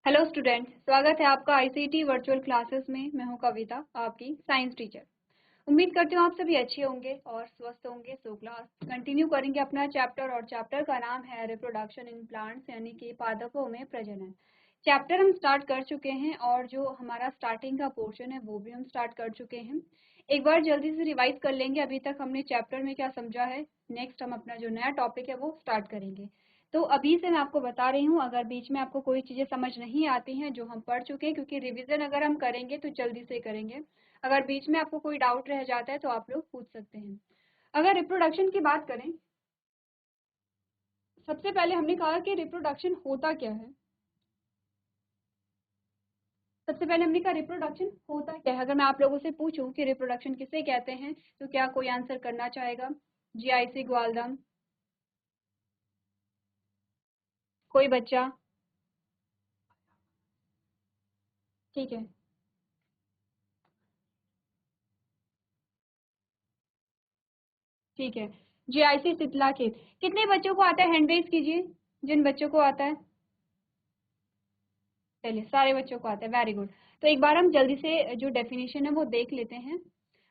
Hello student, स्वागत है आपका आईसीटी वर्चुअल क्लासेस में। मैं हूं कविता, आपकी साइंस टीचर। उम्मीद करती हूँ आप सभी अच्छे होंगे और स्वस्थ होंगे। सो क्लास कंटिन्यू करेंगे अपना चैप्टर, और चैप्टर का नाम है रिप्रोडक्शन इन प्लांट्स, यानी कि पादपों में प्रजनन। चैप्टर हम स्टार्ट कर चुके हैं और जो हमारा स्टार्टिंग का पोर्शन है वो भी हम स्टार्ट कर चुके हैं। एक बार जल्दी से रिवाइज कर लेंगे अभी तक हमने चैप्टर में क्या समझा है। नेक्स्ट हम अपना जो नया टॉपिक है वो स्टार्ट करेंगे। तो अभी से मैं आपको बता रही हूँ, अगर बीच में आपको कोई चीज़ें समझ नहीं आती हैं जो हम पढ़ चुके हैं, क्योंकि रिवीजन अगर हम करेंगे तो जल्दी से करेंगे। अगर बीच में आपको कोई डाउट रह जाता है तो आप लोग पूछ सकते हैं। अगर रिप्रोडक्शन की बात करें, सबसे पहले हमने कहा कि रिप्रोडक्शन होता क्या है। सबसे पहले हमने कहा रिप्रोडक्शन होता क्या है। अगर मैं आप लोगों से पूछूं कि रिप्रोडक्शन किसे कहते हैं, तो क्या कोई आंसर करना चाहेगा? जीआईसी ग्वालदम, कोई बच्चा? ठीक है, ठीक है। जीआईसी शीतला खेत। कितने बच्चों को आता है? हैंड रेज कीजिए जिन बच्चों को आता है। चलिए, सारे बच्चों को आता है, वेरी गुड। तो एक बार हम जल्दी से जो डेफिनेशन है वो देख लेते हैं।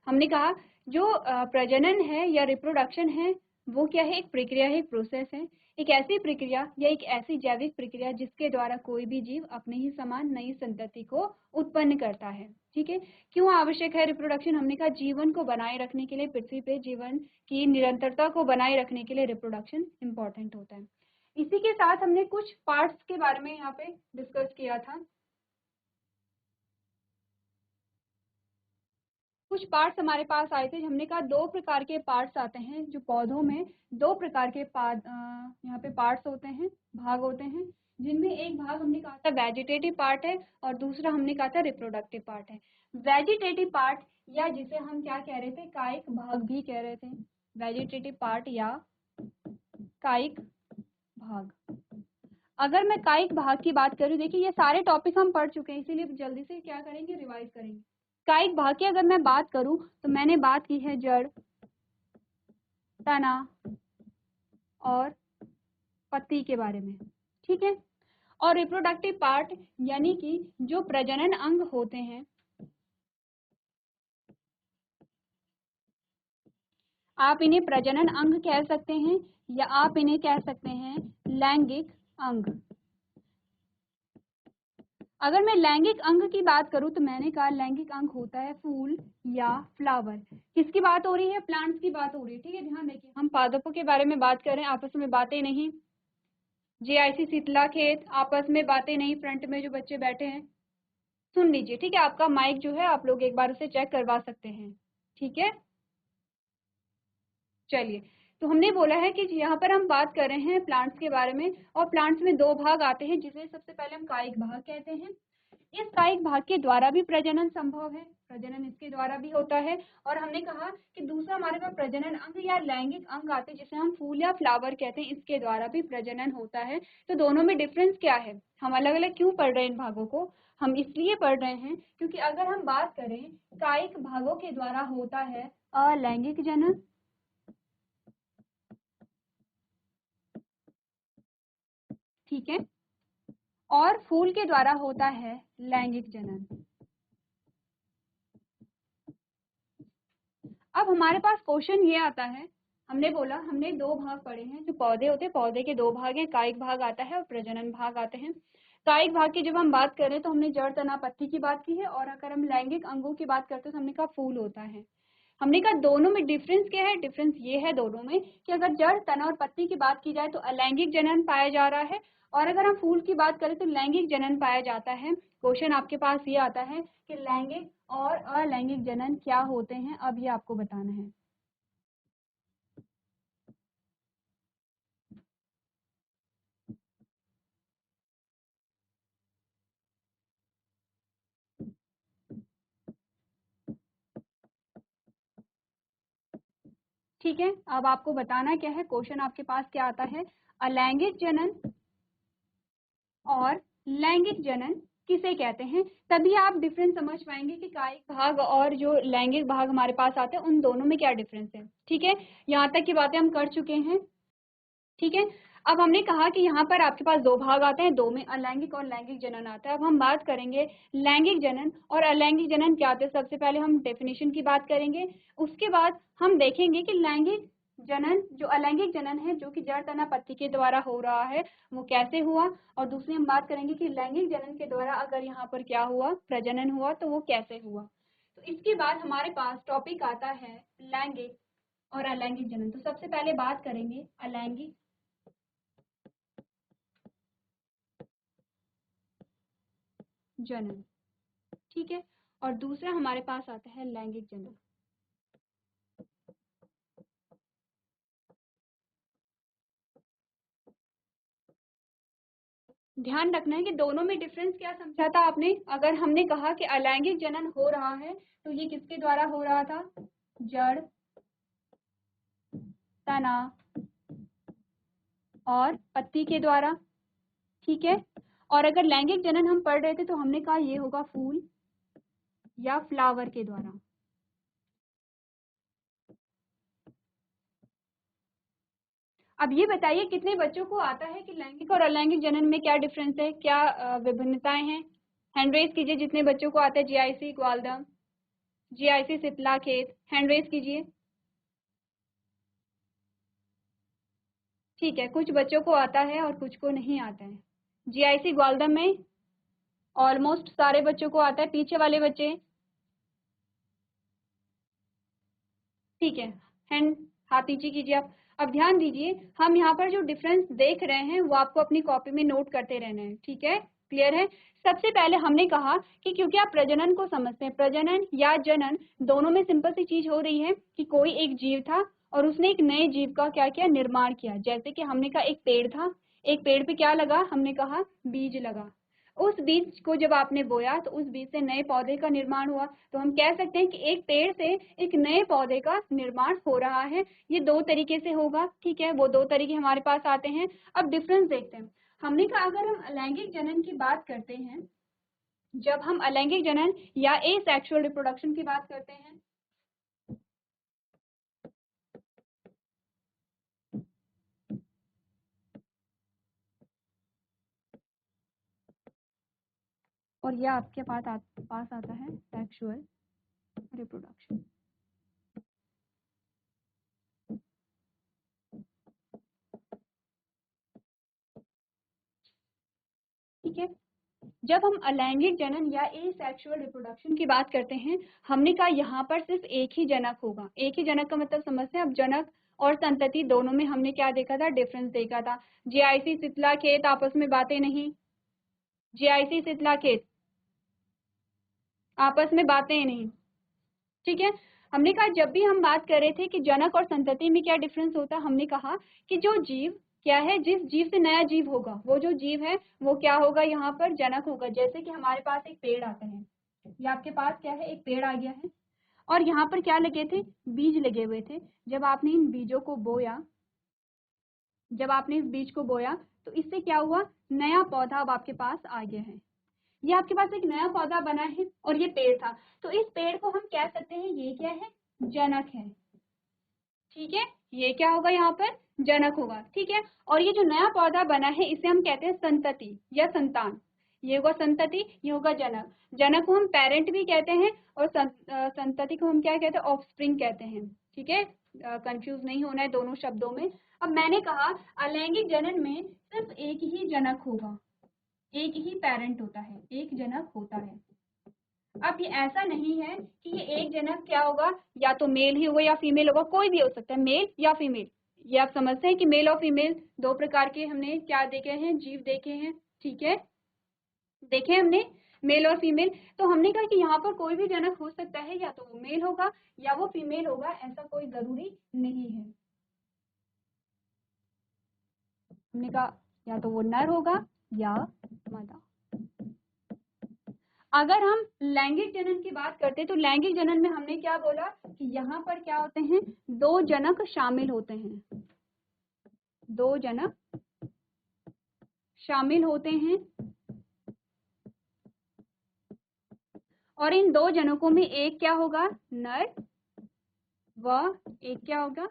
हमने कहा जो प्रजनन है या रिप्रोडक्शन है वो क्या है? एक प्रक्रिया है, एक प्रोसेस है। एक ऐसी प्रक्रिया या एक ऐसी जैविक प्रक्रिया जिसके द्वारा कोई भी जीव अपने ही समान नई संतति को उत्पन्न करता है। ठीक है। क्यों आवश्यक है रिप्रोडक्शन? हमने कहा जीवन को बनाए रखने के लिए, पृथ्वी पे जीवन की निरंतरता को बनाए रखने के लिए रिप्रोडक्शन इंपॉर्टेंट होता है। इसी के साथ हमने कुछ पार्ट्स के बारे में यहाँ पे डिस्कस किया था। कुछ पार्ट्स हमारे पास आए थे। हमने कहा दो प्रकार के पार्ट्स आते हैं जो पौधों में, दो प्रकार के यहाँ पे पार्ट्स होते हैं, भाग होते हैं, जिनमें एक भाग हमने कहा था वेजिटेटिव पार्ट है और दूसरा हमने कहा था रिप्रोडक्टिव पार्ट है। वेजिटेटिव पार्ट, या जिसे हम क्या कह रहे थे, कायिक भाग भी कह रहे थे। वेजिटेटिव पार्ट या कायिक भाग। अगर मैं कायिक भाग की बात करूं, देखिए ये सारे टॉपिक हम पढ़ चुके हैं, इसीलिए जल्दी से क्या करेंगे, रिवाइज करेंगे। कायिक भाग की अगर मैं बात करूं तो मैंने बात की है जड़, तना और पत्ती के बारे में। ठीक है। और रिप्रोडक्टिव पार्ट यानी कि जो प्रजनन अंग होते हैं, आप इन्हें प्रजनन अंग कह सकते हैं या आप इन्हें कह सकते हैं लैंगिक अंग। अगर मैं लैंगिक अंग की बात करूं तो मैंने कहा लैंगिक अंग होता है फूल या फ्लावर। किसकी बात हो रही है? प्लांट्स की बात हो रही है। ठीक है, ध्यान रखिए, हम पादपों के बारे में बात कर रहे हैं, आपस में बातें नहीं। जीआईसी शीतला खेत, आपस में बातें नहीं। फ्रंट में जो बच्चे बैठे हैं सुन लीजिए। ठीक है, आपका माइक जो है आप लोग एक बार उसे चेक करवा सकते हैं। ठीक है, चलिए। तो हमने बोला है कि यहाँ पर हम बात कर रहे हैं प्लांट्स के बारे में, और प्लांट्स में दो भाग आते हैं जिसे सबसे पहले हम कायिक भाग कहते हैं। इस कायिक भाग के द्वारा भी प्रजनन संभव है, प्रजनन इसके द्वारा भी होता है। और हमने कहा कि दूसरा हमारे पास प्रजनन अंग या लैंगिक अंग आते हैं जिसे हम फूल या फ्लावर कहते हैं, इसके द्वारा भी प्रजनन होता है। तो दोनों में डिफरेंस क्या है? हम अलग अलग क्यों पढ़ रहे हैं इन भागों को? हम इसलिए पढ़ रहे हैं क्योंकि अगर हम बात करें, कायिक भागों के द्वारा होता है अलैंगिक जनन, ठीक है, और फूल के द्वारा होता है लैंगिक जनन। अब हमारे पास क्वेश्चन ये आता है, हमने बोला हमने दो भाग पढ़े हैं, जो पौधे होते हैं पौधे के दो भाग हैं, कायिक भाग आता है और प्रजनन भाग आते हैं। कायिक भाग की जब हम बात करें तो हमने जड़, तना, पत्ती की बात की है, और अगर हम लैंगिक अंगों की बात करते हैं तो हमने कहा फूल होता है। हमने कहा दोनों में डिफरेंस क्या है? डिफरेंस ये है दोनों में कि अगर जड़, तना और पत्ती की बात की जाए तो अलैंगिक जनन पाया जा रहा है, और अगर हम फूल की बात करें तो लैंगिक जनन पाया जाता है। क्वेश्चन आपके पास ये आता है कि लैंगिक और अलैंगिक जनन क्या होते हैं, अब ये आपको बताना है। ठीक है, अब आपको बताना क्या है। क्वेश्चन आपके पास क्या आता है, अलैंगिक जनन और लैंगिक जनन किसे कहते हैं। तभी आप डिफरेंस समझ पाएंगे कि कायिक भाग और जो लैंगिक भाग हमारे पास आते हैं उन दोनों में क्या डिफरेंस है। ठीक है, यहाँ तक की बातें हम कर चुके हैं। ठीक है, अब हमने कहा कि यहाँ पर आपके पास दो भाग आते हैं, दो में अलैंगिक और लैंगिक जनन आता है। अब हम बात करेंगे लैंगिक जनन और अलैंगिक जनन क्या होते हैं। सबसे पहले हम डेफिनेशन की बात करेंगे, उसके बाद हम देखेंगे कि लैंगिक जनन जो अलैंगिक जनन है जो कि जड़ तना पत्ती के द्वारा हो रहा है वो कैसे हुआ, और दूसरी हम बात करेंगे कि लैंगिक जनन के द्वारा अगर यहाँ पर क्या हुआ, प्रजनन हुआ, तो वो कैसे हुआ। तो इसके बाद हमारे पास टॉपिक आता है लैंगिक और अलैंगिक जनन। तो सबसे पहले बात करेंगे अलैंगिक जनन, ठीक है, और दूसरा हमारे पास आता है लैंगिक जनन। ध्यान रखना है कि दोनों में डिफरेंस क्या समझा था आपने। अगर हमने कहा कि अलैंगिक जनन हो रहा है तो ये किसके द्वारा हो रहा था, जड़ तना और पत्ती के द्वारा, ठीक है। और अगर लैंगिक जनन हम पढ़ रहे थे तो हमने कहा ये होगा फूल या फ्लावर के द्वारा। अब ये बताइए कितने बच्चों को आता है कि लैंगिक और अलैंगिक जनन में क्या डिफरेंस है, क्या विभिन्नताएं हैं। हैंड रेज कीजिए जितने बच्चों को आता है। जीआईसी ग्वालदम, जीआईसी शीतला खेत, हैंड रेज कीजिए। ठीक है, कुछ बच्चों को आता है और कुछ को नहीं आता है। जीआईसी ग्वालदम में ऑलमोस्ट सारे बच्चों को आता है। पीछे वाले बच्चे, ठीक है, हैंड हाथ नीचे कीजिए आप। अब ध्यान दीजिए, हम यहाँ पर जो डिफरेंस देख रहे हैं वो आपको अपनी कॉपी में नोट करते रहना है, ठीक है, क्लियर है। सबसे पहले हमने कहा कि क्योंकि आप प्रजनन को समझते हैं, प्रजनन या जनन दोनों में सिंपल सी चीज हो रही है कि कोई एक जीव था और उसने एक नए जीव का क्या किया, निर्माण किया। जैसे कि हमने कहा एक पेड़ था, एक पेड़ पे क्या लगा, हमने कहा बीज लगा। उस बीज को जब आपने बोया तो उस बीज से नए पौधे का निर्माण हुआ। तो हम कह सकते हैं कि एक पेड़ से एक नए पौधे का निर्माण हो रहा है। ये दो तरीके से होगा, ठीक है, वो दो तरीके हमारे पास आते हैं। अब डिफरेंस देखते हैं। हमने कहा अगर हम अलैंगिक जनन की बात करते हैं, जब हम अलैंगिक जनन या एसेक्सुअल रिप्रोडक्शन की बात करते हैं, और यह आपके पास आता है सेक्सुअल रिप्रोडक्शन, ठीक है। जब हम अलैंगिक जनन या एसेक्सुअल रिप्रोडक्शन की बात करते हैं, हमने कहा यहाँ पर सिर्फ एक ही जनक होगा। एक ही जनक का मतलब समझते हैं। अब जनक और संतति दोनों में हमने क्या देखा था, डिफरेंस देखा था। जीआईसी शीतला खेत आपस में बातें नहीं, जीआईसी शीतला खेत आपस में बातें नहीं, ठीक है। हमने कहा जब भी हम बात कर रहे थे कि जनक और संतति में क्या डिफरेंस होता है, हमने कहा कि जो जीव क्या है, जिस जीव से नया जीव होगा वो जो जीव है वो क्या होगा, यहाँ पर जनक होगा। जैसे कि हमारे पास एक पेड़ आता है, ये आपके पास क्या है, एक पेड़ आ गया है और यहाँ पर क्या लगे थे, बीज लगे हुए थे। जब आपने इन बीजों को बोया, जब आपने इस बीज को बोया तो इससे क्या हुआ, नया पौधा अब आपके पास आ गया है। ये आपके पास एक नया पौधा बना है और ये पेड़ था। तो इस पेड़ को हम कह सकते हैं ये क्या है, जनक है, ठीक है। ये क्या होगा, यहाँ पर जनक होगा, ठीक है। और ये जो नया पौधा बना है इसे हम कहते हैं संतति या संतान। ये होगा संतति, ये होगा जनक। जनक को हम पेरेंट भी कहते हैं और संतति को हम क्या कहते हैं, ऑफस्प्रिंग कहते हैं, ठीक है। कंफ्यूज नहीं होना है दोनों शब्दों में। अब मैंने कहा अलैंगिक जनन में सिर्फ एक ही जनक होगा, एक ही पेरेंट होता है, एक जनक होता है। अब ये ऐसा नहीं है कि ये एक जनक क्या होगा, या तो मेल ही होगा या फीमेल होगा, कोई भी हो सकता है, मेल या फीमेल। ये आप समझते हैं कि मेल और फीमेल दो प्रकार के हमने क्या देखे हैं, जीव देखे हैं, ठीक है, देखे हमने मेल और फीमेल। तो हमने कहा कि यहाँ पर कोई भी जनक हो सकता है, या तो वो मेल होगा या वो फीमेल होगा, ऐसा कोई जरूरी नहीं है। हमने कहा या तो वो नर होगा या मादा। अगर हम लैंगिक जनन की बात करते हैं तो लैंगिक जनन में हमने क्या बोला कि यहाँ पर क्या होते हैं, दो जनक शामिल होते हैं, दो जनक शामिल होते हैं और इन दो जनकों में एक क्या होगा, नर, व एक क्या होगा,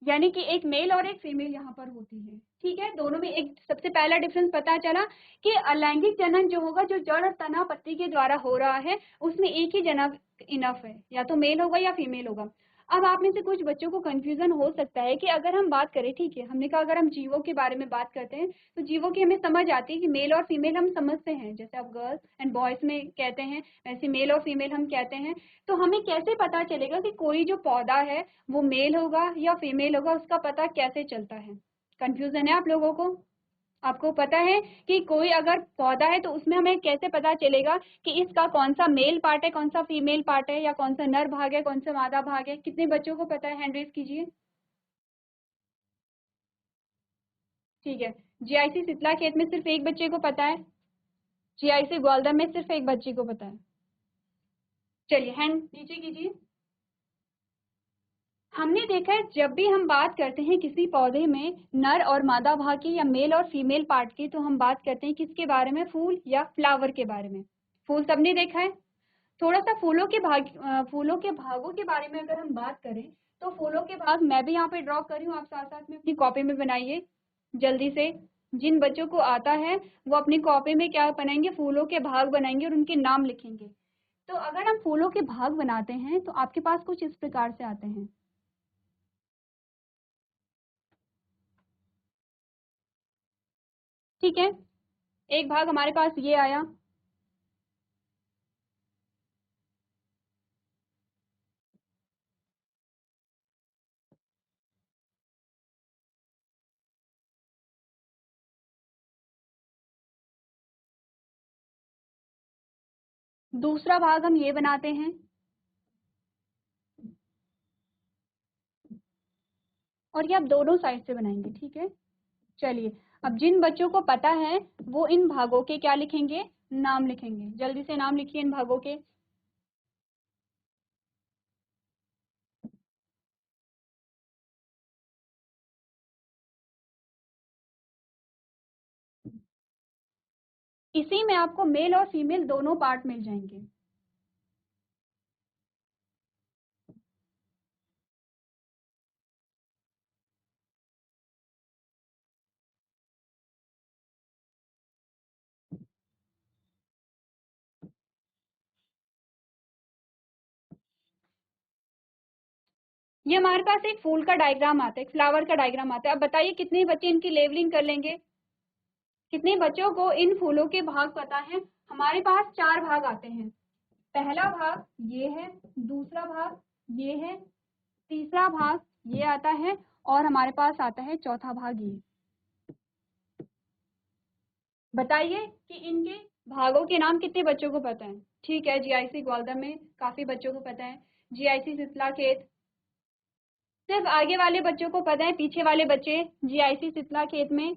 यानी कि एक मेल और एक फीमेल यहाँ पर होती है। ठीक है, दोनों में एक सबसे पहला डिफरेंस पता चला कि अलैंगिक जनन जो होगा, जो जड़ और तना पत्ती के द्वारा हो रहा है, उसमें एक ही जनक इनफ है, या तो मेल होगा या फीमेल होगा। अब आप में से कुछ बच्चों को कंफ्यूजन हो सकता है कि अगर हम बात करें, ठीक है, हमने कहा अगर हम जीवों के बारे में बात करते हैं तो जीवों की हमें समझ आती है कि मेल और फीमेल हम समझते हैं, जैसे आप गर्ल्स एंड बॉयज में कहते हैं वैसे मेल और फीमेल हम कहते हैं। तो हमें कैसे पता चलेगा कि कोई जो पौधा है वो मेल होगा या फीमेल होगा, उसका पता कैसे चलता है? कंफ्यूजन है आप लोगों को? आपको पता है कि कोई अगर पौधा है तो उसमें हमें कैसे पता चलेगा कि इसका कौन सा मेल पार्ट है, कौन सा फीमेल पार्ट है, या कौन सा नर भाग है, कौन सा मादा भाग है? कितने बच्चों को पता है? हैंड रेज कीजिए। ठीक है, जीआईसी शीतला खेत में सिर्फ एक बच्चे को पता है, जीआईसी ग्वालदर में सिर्फ एक बच्चे को पता है। चलिए हैंड नीचे कीजिए। हमने देखा है जब भी हम बात करते हैं किसी पौधे में नर और मादा भाग की या मेल और फीमेल पार्ट की, तो हम बात करते हैं किसके बारे में? फूल या फ्लावर के बारे में। फूल सबने देखा है। थोड़ा सा फूलों के भागों के बारे में अगर हम बात करें तो फूलों के भाग मैं भी यहाँ पे ड्रॉ कर रही हूँ, आप साथ साथ में अपनी कॉपी में बनाइए जल्दी से। जिन बच्चों को आता है वो अपनी कॉपी में क्या बनाएंगे? फूलों के भाग बनाएंगे और उनके नाम लिखेंगे। तो अगर हम फूलों के भाग बनाते हैं तो आपके पास कुछ इस प्रकार से आते हैं। ठीक है, एक भाग हमारे पास ये आया, दूसरा भाग हम ये बनाते हैं, और ये आप दोनों साइड से बनाएंगे। ठीक है, चलिए अब जिन बच्चों को पता है वो इन भागों के क्या लिखेंगे? नाम लिखेंगे। जल्दी से नाम लिखिए इन भागों के। इसी में आपको मेल और फीमेल दोनों पार्ट मिल जाएंगे। ये हमारे पास एक फूल का डायग्राम आता है, एक फ्लावर का डायग्राम आता है। अब बताइए कितने बच्चे इनकी लेवलिंग कर लेंगे? कितने बच्चों को इन फूलों के भाग पता है? हमारे पास चार भाग आते हैं। पहला भाग ये है, दूसरा भाग ये है, तीसरा भाग ये आता है, और हमारे पास आता है चौथा भाग ये। बताइए कि इनके भागों के नाम कितने बच्चों को पता है? ठीक है, जीआईसी ग्वालदर में काफी बच्चों को पता है। जीआईसी सितला खेत सिर्फ आगे वाले बच्चों को पता है, पीछे वाले बच्चे जीआईसी सितला खेत में।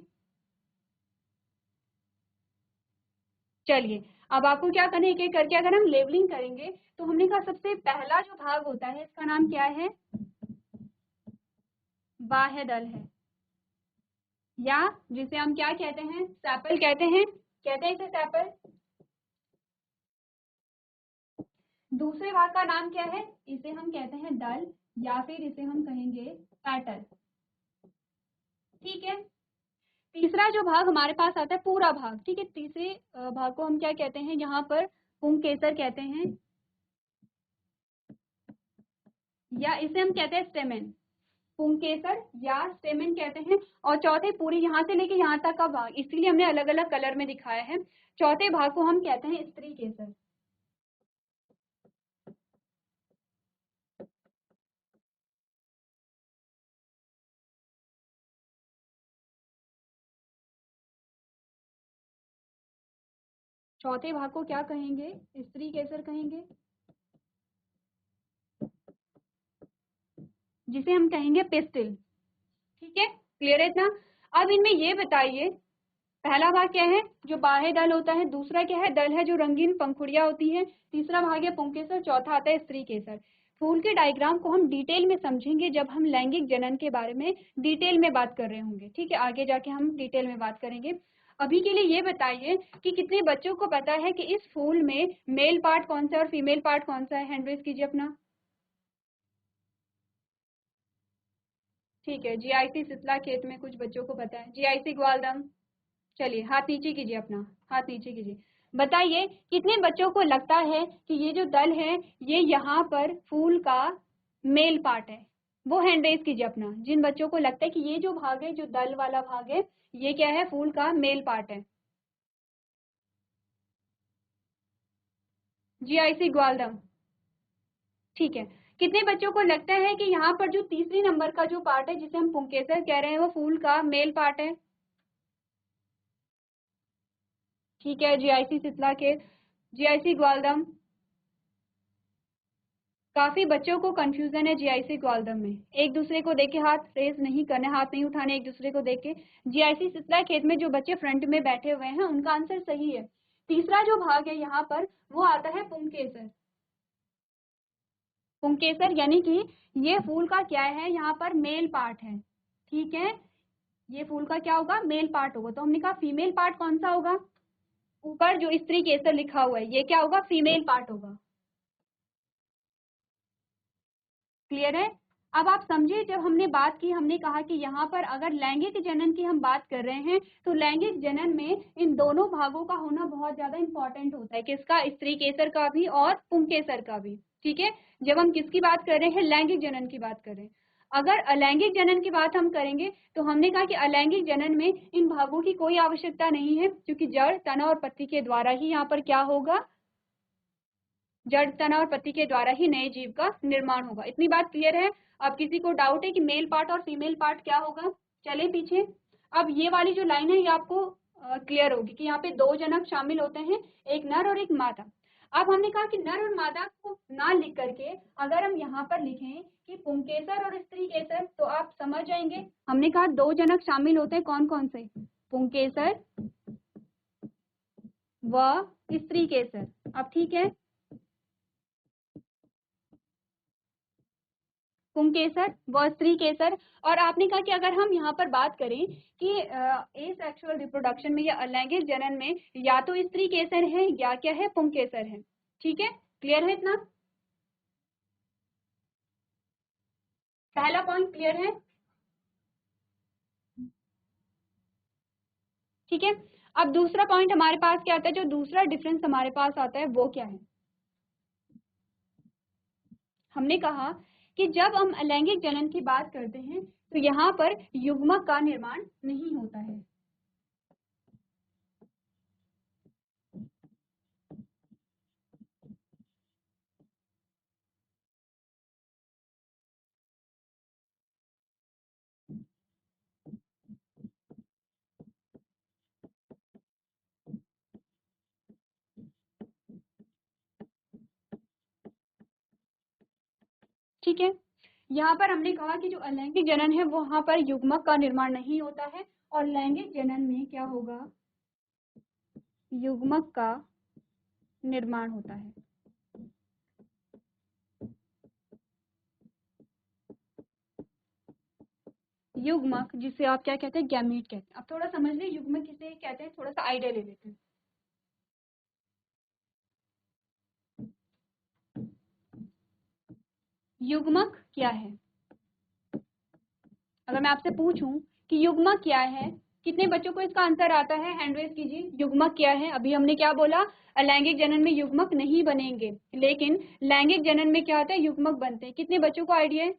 चलिए अब आपको क्या करना है, एक एक करके अगर हम लेबलिंग करेंगे तो हमने कहा सबसे पहला जो भाग होता है इसका नाम क्या है? बाह्य दल है, या जिसे हम क्या कहते हैं? सैपल कहते हैं। कहते हैं इसे सैपल। दूसरे भाग का नाम क्या है? इसे हम कहते हैं दल, या फिर इसे हम कहेंगे पैटल। ठीक है, तीसरा जो भाग हमारे पास आता है पूरा भाग। ठीक है, तीसरे भाग को हम क्या कहते हैं? यहाँ पर पुंकेसर कहते हैं, या इसे हम कहते हैं स्टेमेन। पुंकेसर या स्टेमेन कहते हैं। और चौथे पूरी यहाँ से लेके यहाँ तक का भाग, इसीलिए हमने अलग अलग कलर में दिखाया है। चौथे भाग को हम कहते हैं स्त्री केसर। चौथे भाग को क्या कहेंगे? स्त्री केसर कहेंगे, जिसे हम कहेंगे पिस्टिल। ठीक है, क्लियर है इतना? अब इनमें ये बताइए, पहला भाग क्या है? जो बाह्य दल होता है। दूसरा क्या है? दल है जो रंगीन पंखुड़ियां होती है। तीसरा भाग है पुंकेसर। चौथा आता है स्त्री केसर। फूल के डायग्राम को हम डिटेल में समझेंगे जब हम लैंगिक जनन के बारे में डिटेल में बात कर रहे होंगे। ठीक है, आगे जाके हम डिटेल में बात करेंगे। अभी के लिए ये बताइए कि कितने बच्चों को पता है कि इस फूल में मेल पार्ट कौन सा है और फीमेल पार्ट कौन सा है? हैंड रेज कीजिए अपना। ठीक है, जीआईसी शीतला खेत में कुछ बच्चों को पता है। जीआईसी ग्वालदम, चलिए हाथ नीचे कीजिए अपना, हाथ नीचे कीजिए। बताइए कितने बच्चों को लगता है कि ये जो दल है ये यहाँ पर फूल का मेल पार्ट है? वो हैंड रेज कीजिए अपना, जिन बच्चों को लगता है कि ये जो भाग है, जो दल वाला भाग है, ये क्या है? फूल का मेल पार्ट है। जीआईसी ग्वालदम, ठीक है। कितने बच्चों को लगता है कि यहाँ पर जो तीसरी नंबर का जो पार्ट है, जिसे हम पुंकेसर कह रहे हैं, वो फूल का मेल पार्ट है? ठीक है, जीआईसी शीतला के, जीआईसी ग्वालदम, काफी बच्चों को कंफ्यूजन है जीआईसी ग्वालदम में। एक दूसरे को देख के हाथ रेज नहीं करने, हाथ नहीं उठाने एक दूसरे को देख के। जीआईसी शीतला खेत में जो बच्चे फ्रंट में बैठे हुए हैं उनका आंसर सही है। तीसरा जो भाग है यहाँ पर वो आता है पुंकेसर। पुंकेसर यानी कि ये फूल का क्या है? यहाँ पर मेल पार्ट है, ठीक है। ये फूल का क्या होगा? मेल पार्ट होगा। तो हमने कहा फीमेल पार्ट कौन सा होगा? ऊपर जो स्त्री केसर लिखा हुआ है ये क्या होगा? फीमेल पार्ट होगा। क्लियर है? अब आप समझे, जब हमने बात की, हमने कहा कि यहाँ पर अगर लैंगिक जनन की हम बात कर रहे हैं तो लैंगिक जनन में इन दोनों भागों का होना बहुत ज्यादा इंपॉर्टेंट होता है। किसका? स्त्री केसर का भी और पुंकेसर का भी, ठीक है। जब हम किसकी बात कर रहे हैं? लैंगिक जनन की बात कर रहे हैं। अगर अलैंगिक जनन की बात हम करेंगे तो हमने कहा कि अलैंगिक जनन में इन भागों की कोई आवश्यकता नहीं है, क्योंकि जड़, तना और पत्ती के द्वारा ही यहाँ पर क्या होगा? जड़, तना और पत्ती के द्वारा ही नए जीव का निर्माण होगा। इतनी बात क्लियर है? अब किसी को डाउट है कि मेल पार्ट और फीमेल पार्ट क्या होगा? चले पीछे। अब ये वाली जो लाइन है ये आपको क्लियर होगी कि यहाँ पे दो जनक शामिल होते हैं, एक नर और एक मादा। अब हमने कहा कि नर और मादा को ना लिख करके अगर हम यहाँ पर लिखें कि पुंकेसर और स्त्री केसर, तो आप समझ जाएंगे। हमने कहा दो जनक शामिल होते हैं, कौन कौन से? पुंकेसर व स्त्री केसर। अब ठीक है, पुंकेसर व स्त्री केसर। और आपने कहा कि अगर हम यहाँ पर बात करें कि एसेक्सुअल रिप्रोडक्शन में या अलैंगिक जनन में या तो स्त्री केसर है या क्या है? पुंकेसर है। ठीक है, क्लियर है इतना? पहला पॉइंट क्लियर है? ठीक है। अब दूसरा पॉइंट हमारे पास क्या आता है? जो दूसरा डिफरेंस हमारे पास आता है वो क्या है? हमने कहा कि जब हम अलैंगिक जनन की बात करते हैं तो यहाँ पर युग्मक का निर्माण नहीं होता है। ठीक है, यहाँ पर हमने कहा कि जो अलैंगिक जनन है वहां पर युग्मक का निर्माण नहीं होता है, और लैंगिक जनन में क्या होगा? युग्मक का निर्माण होता है। युग्मक, जिसे आप क्या कहते हैं? गैमीट कहते हैं। अब थोड़ा समझ ले युग्मक किसे कहते हैं, थोड़ा सा आइडिया ले लेते हैं। युग्मक क्या है? अगर मैं आपसे पूछूं कि युग्मक क्या है, कितने बच्चों को इसका आंसर आता है? हैंड रेज कीजिए। युग्मक क्या है? अभी हमने क्या बोला? अलैंगिक जनन में युग्मक नहीं बनेंगे, लेकिन लैंगिक जनन में क्या होता है? युग्मक बनते हैं। कितने बच्चों को आइडिया है?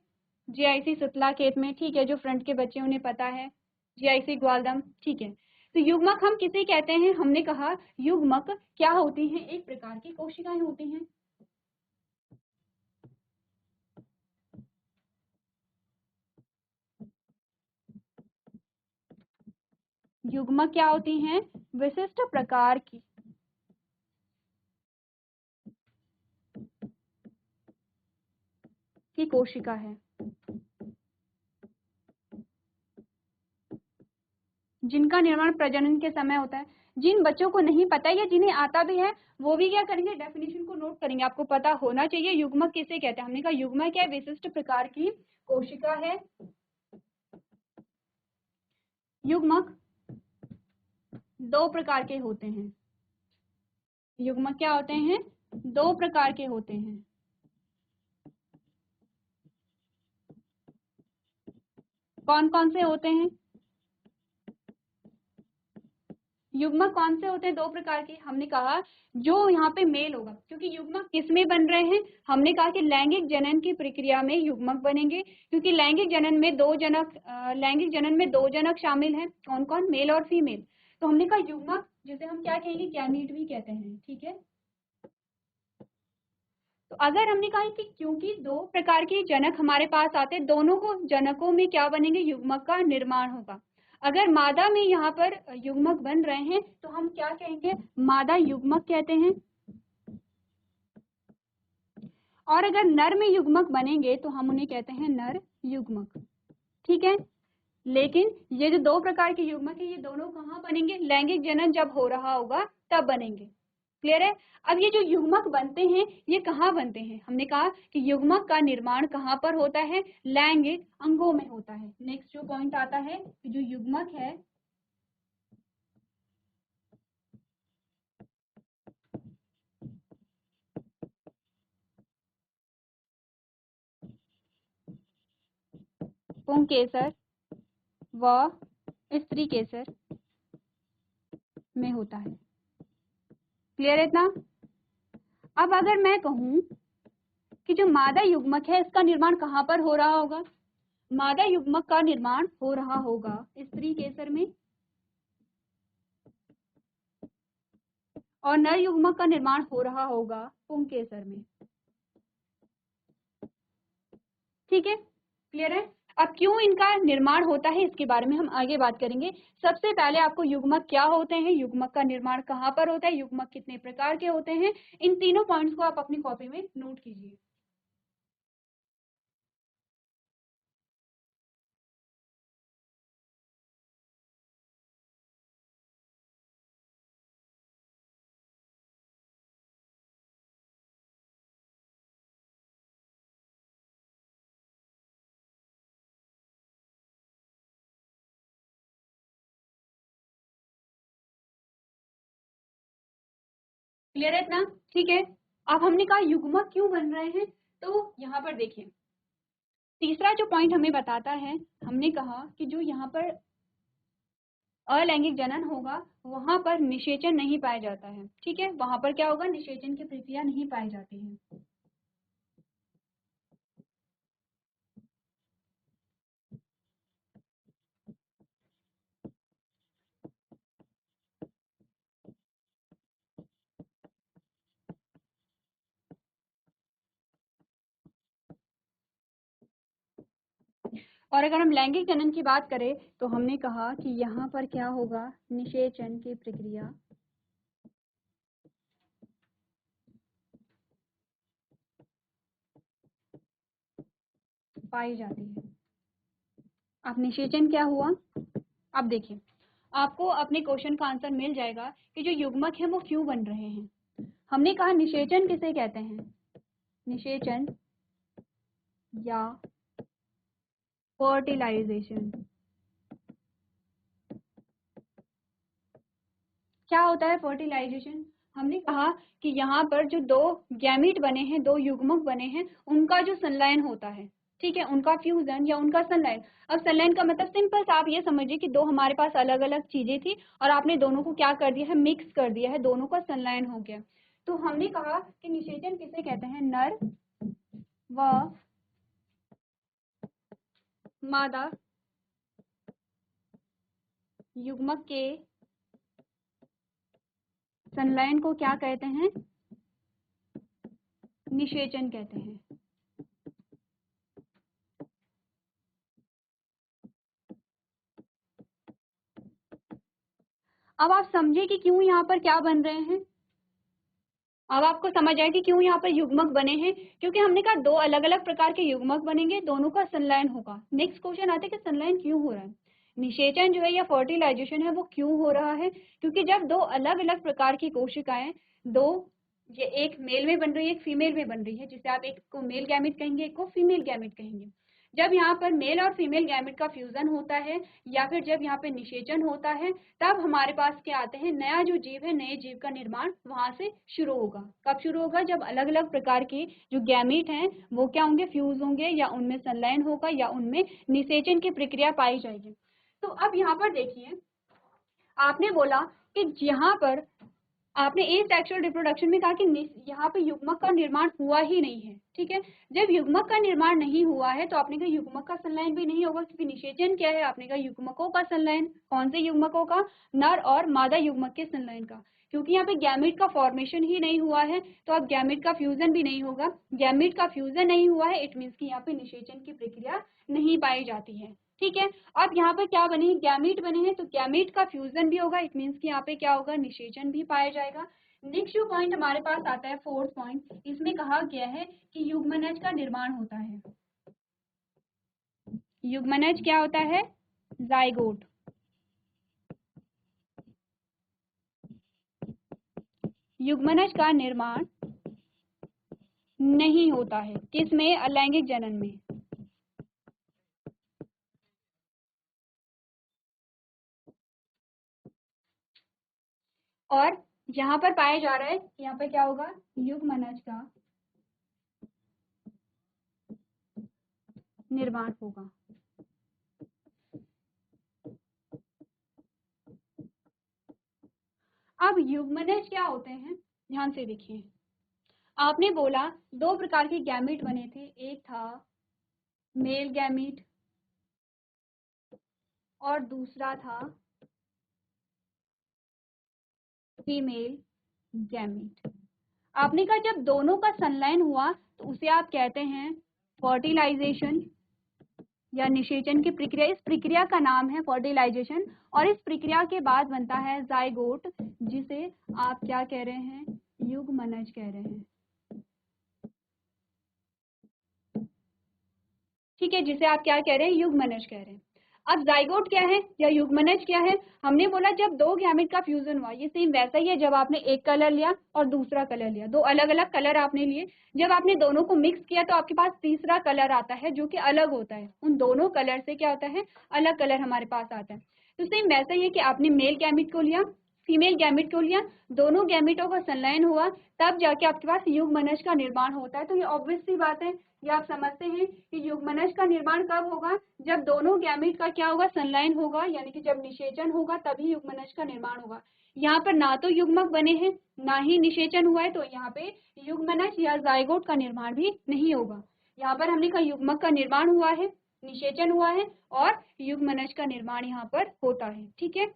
जीआईसी शीतला खेत में, ठीक है, जो फ्रंट के बच्चे उन्हें पता है। जीआईसी ग्वालदम, ठीक है। तो युग्मक हम किसे कहते हैं? हमने कहा युग्मक क्या होती हैं? एक प्रकार की कोशिकाएं होती हैं। युग्मक क्या होती हैं? विशिष्ट प्रकार की कोशिका है, जिनका निर्माण प्रजनन के समय होता है। जिन बच्चों को नहीं पता या जिन्हें आता भी है वो भी क्या करेंगे? डेफिनेशन को नोट करेंगे। आपको पता होना चाहिए युग्मक किसे कहते हैं। हमने कहा युग्मक क्या है? विशिष्ट प्रकार की कोशिका है। युग्मक दो प्रकार के होते हैं। युग्मक क्या होते हैं? दो प्रकार के होते हैं। कौन कौन से होते हैं? युग्मक कौन से होते हैं? दो प्रकार के। हमने कहा जो यहाँ पे मेल होगा, क्योंकि युग्मक किस में बन रहे हैं? हमने कहा कि लैंगिक जनन की प्रक्रिया में युग्मक बनेंगे, क्योंकि लैंगिक जनन में दो जनक शामिल हैं। कौन कौन? मेल और फीमेल। तो हमने कहा युग्मक, जिसे हम क्या कहेंगे? गैमीट भी कहते हैं। ठीक है, तो अगर हमने कहा कि क्योंकि दो प्रकार के जनक हमारे पास आते हैं, दोनों को जनकों में क्या बनेंगे? युग्मक का निर्माण होगा। अगर मादा में यहाँ पर युग्मक बन रहे हैं तो हम क्या कहेंगे? मादा युग्मक कहते हैं। और अगर नर में युग्मक बनेंगे तो हम उन्हें कहते हैं नर युग्मक। ठीक है, लेकिन ये जो दो प्रकार के युग्मक है, ये दोनों कहाँ बनेंगे? लैंगिक जनन जब हो रहा होगा तब बनेंगे। क्लियर है? अब ये जो युग्मक बनते हैं ये कहाँ बनते हैं? हमने कहा कि युग्मक का निर्माण कहाँ पर होता है? लैंगिक अंगों में होता है। नेक्स्ट जो पॉइंट आता है कि जो युग्मक है पुंकेसर व स्त्री केसर में होता है। क्लियर है इतना? अब अगर मैं कहूं कि जो मादा युग्मक है इसका निर्माण कहाँ पर हो रहा होगा? मादा युग्मक का निर्माण हो रहा होगा स्त्री केसर में, और नर युग्मक का निर्माण हो रहा होगा पुंकेसर में। ठीक है, क्लियर है? अब क्यों इनका निर्माण होता है इसके बारे में हम आगे बात करेंगे। सबसे पहले आपको युग्मक क्या होते हैं, युग्मक का निर्माण कहाँ पर होता है, युग्मक कितने प्रकार के होते हैं, इन तीनों पॉइंट्स को आप अपनी कॉपी में नोट कीजिए। क्लियर है इतना? ठीक है, अब हमने कहा युग्मक क्यों बन रहे हैं, तो यहाँ पर देखिए तीसरा जो पॉइंट हमें बताता है, हमने कहा कि जो यहाँ पर अलैंगिक जनन होगा वहां पर निषेचन नहीं पाया जाता है। ठीक है, वहां पर क्या होगा? निषेचन की प्रक्रिया नहीं पाई जाती है। और अगर हम लैंगिक जनन की बात करें तो हमने कहा कि यहाँ पर क्या होगा? निषेचन की प्रक्रिया पाई जाती है। अब निषेचन क्या हुआ? अब देखिए आपको अपने क्वेश्चन का आंसर मिल जाएगा कि जो युग्मक है वो क्यों बन रहे हैं। हमने कहा निषेचन किसे कहते हैं? निषेचन या फर्टिलाइजेशन। क्या होता है फर्टिलाइजेशन? हमने कहा कि यहाँ पर जो दो गैमीट बने हैं, दो युग्मक बने हैं, उनका जो संलयन होता है, ठीक है, उनका फ्यूजन या उनका संलयन। अब संलयन का मतलब सिंपल सा आप ये समझिए कि दो हमारे पास अलग अलग चीजें थी और आपने दोनों को क्या कर दिया है? मिक्स कर दिया है, दोनों का संलयन हो गया। तो हमने कहा कि निषेचन किसे कहते हैं? नर व मादा युग्मक के संलयन को क्या कहते हैं? निषेचन कहते हैं। अब आप समझे कि क्यों यहाँ पर क्या बन रहे हैं। अब आपको समझ आया कि क्यों यहाँ पर युग्मक बने हैं, क्योंकि हमने कहा दो अलग अलग प्रकार के युग्मक बनेंगे, दोनों का संलयन होगा। नेक्स्ट क्वेश्चन आते हैं कि संलयन क्यों हो रहा है, निषेचन जो है या फर्टिलाइजेशन है वो क्यों हो रहा है? क्योंकि जब दो अलग अलग प्रकार की कोशिकाएं, दो, ये एक मेल में बन रही है एक फीमेल में बन रही है, जिसे आप एक को मेल गैमेट कहेंगे एक को फीमेल गैमेट कहेंगे। जब यहाँ पर मेल और फीमेल गैमेट का फ्यूजन होता है या फिर जब यहाँ पे निषेचन होता है, तब हमारे पास क्या आते हैं, नया जो जीव है, नए जीव का निर्माण वहां से शुरू होगा। कब शुरू होगा? जब अलग अलग प्रकार के जो गैमेट हैं वो क्या होंगे, फ्यूज होंगे, या उनमें संलयन होगा, या उनमें निषेचन की प्रक्रिया पाई जाएगी। तो अब यहाँ पर देखिए, आपने बोला कि यहाँ पर आपने एसेक्सुअल रिप्रोडक्शन में कहा कि यहाँ पे युग्मक का निर्माण हुआ ही नहीं है, ठीक है। जब युग्मक का निर्माण नहीं हुआ है तो आपने कहा युग्मक का संलयन भी नहीं होगा, क्योंकि निषेचन क्या है, आपने कहा युग्मकों का संलयन। कौन से युग्मकों का? नर और मादा युग्मक के संलयन का। क्योंकि यहाँ पे गैमेट का फॉर्मेशन ही नहीं हुआ है तो अब गैमेट का फ्यूजन भी नहीं होगा। गैमेट का फ्यूजन नहीं हुआ है, इट मीन्स कि यहाँ पे निषेचन की प्रक्रिया नहीं पाई जाती है, ठीक है। अब यहाँ पे क्या बने हैं, गैमेट बने हैं, तो गैमेट का फ्यूजन भी होगा, इट मीन्स कि यहाँ पे क्या होगा, निषेचन भी पाया जाएगा। नेक्स्ट जो पॉइंट हमारे पास आता है, फोर्थ पॉइंट, इसमें कहा गया है कि युग्मनज का निर्माण होता है। युग्मनज क्या होता है? जाइगोट। युग्मनज का निर्माण नहीं होता है, किसमें? अलैंगिक जनन में। और यहाँ पर पाया जा रहा है, यहाँ पे क्या होगा, युग्मनज का निर्माण होगा। अब युग्मनज क्या होते हैं, ध्यान से देखिए। आपने बोला दो प्रकार के गैमेट बने थे, एक था मेल गैमेट और दूसरा था फीमेल गैमेट। आपने कहा जब दोनों का संलयन हुआ तो उसे आप कहते हैं फर्टिलाइजेशन या निषेचन की प्रक्रिया। इस प्रक्रिया का नाम है फर्टिलाइजेशन, और इस प्रक्रिया के बाद बनता है जाइगोट, जिसे आप क्या कह रहे हैं, युग्मनज कह रहे हैं, ठीक है, जिसे आप क्या कह रहे हैं, युग्मनज कह रहे हैं। अब जाइगोट क्या है या युग्मनज क्या है? हमने बोला जब दो गैमेट का फ्यूजन हुआ, ये सेम वैसा ही है जब आपने एक कलर लिया और दूसरा कलर लिया, दो अलग अलग कलर आपने लिए, जब आपने दोनों को मिक्स किया तो आपके पास तीसरा कलर आता है जो कि अलग होता है। उन दोनों कलर से क्या होता है, अलग कलर हमारे पास आता है। तो सेम वैसा ही है कि आपने मेल गैमेट को लिया, फीमेल गैमेट को लिया, दोनों गैमेटों का संलयन हुआ, तब जाके आपके पास युग्मनज का निर्माण होता है। तो ये ऑब्वियस सी बात है, ये आप समझते हैं कि युग्मनज का निर्माण कब होगा, जब दोनों गैमेट का क्या होगा, संलयन होगा, यानी कि जब निषेचन होगा तभी युग्मनज का निर्माण होगा। यहाँ पर ना तो युग्मक बने हैं ना ही निषेचन हुआ है, तो यहाँ पे युग्मनज या जाइगोट का निर्माण भी नहीं होगा। यहाँ पर हमने कहा युग्मक का निर्माण हुआ है, निषेचन हुआ है और युग्मनज का निर्माण यहाँ पर होता है, ठीक है।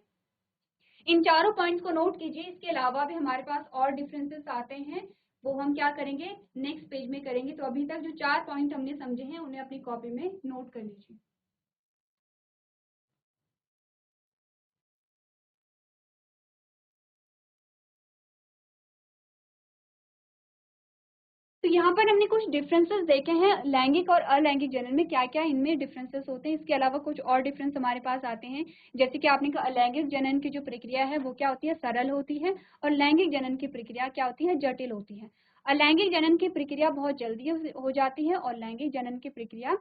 इन चारों पॉइंट्स को नोट कीजिए। इसके अलावा भी हमारे पास और डिफरेंसेस आते हैं, वो हम क्या करेंगे, नेक्स्ट पेज में करेंगे। तो अभी तक जो 4 पॉइंट हमने समझे हैं उन्हें अपनी कॉपी में नोट कर लीजिए। तो यहाँ पर हमने कुछ डिफरेंसेस देखे हैं, लैंगिक और अलैंगिक जनन में क्या क्या इनमें डिफरेंसेस होते हैं। इसके अलावा कुछ और डिफरेंस हमारे पास आते हैं, जैसे कि आपने कहा अलैंगिक जनन की जो प्रक्रिया है वो क्या होती है, सरल होती है, और लैंगिक जनन की प्रक्रिया क्या होती है, जटिल होती है। अलैंगिक जनन की प्रक्रिया बहुत जल्दी हो जाती है और लैंगिक जनन की प्रक्रिया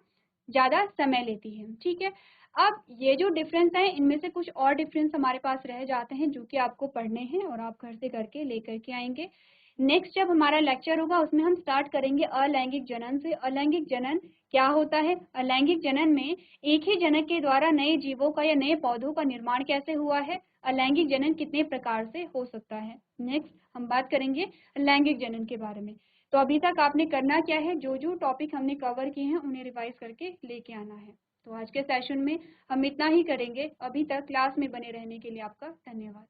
ज्यादा समय लेती है, ठीक है। अब ये जो डिफरेंस है, इनमें से कुछ और डिफरेंस हमारे पास रह जाते हैं जो कि आपको पढ़ने हैं और आप घर से करके लेकर के आएंगे। नेक्स्ट जब हमारा लेक्चर होगा उसमें हम स्टार्ट करेंगे अलैंगिक जनन से। अलैंगिक जनन क्या होता है, अलैंगिक जनन में एक ही जनक के द्वारा नए जीवों का या नए पौधों का निर्माण कैसे हुआ है, अलैंगिक जनन कितने प्रकार से हो सकता है। नेक्स्ट हम बात करेंगे लैंगिक जनन के बारे में। तो अभी तक आपने करना क्या है, जो जो टॉपिक हमने कवर किए हैं उन्हें रिवाइज करके लेके आना है। तो आज के सेशन में हम इतना ही करेंगे। अभी तक क्लास में बने रहने के लिए आपका धन्यवाद।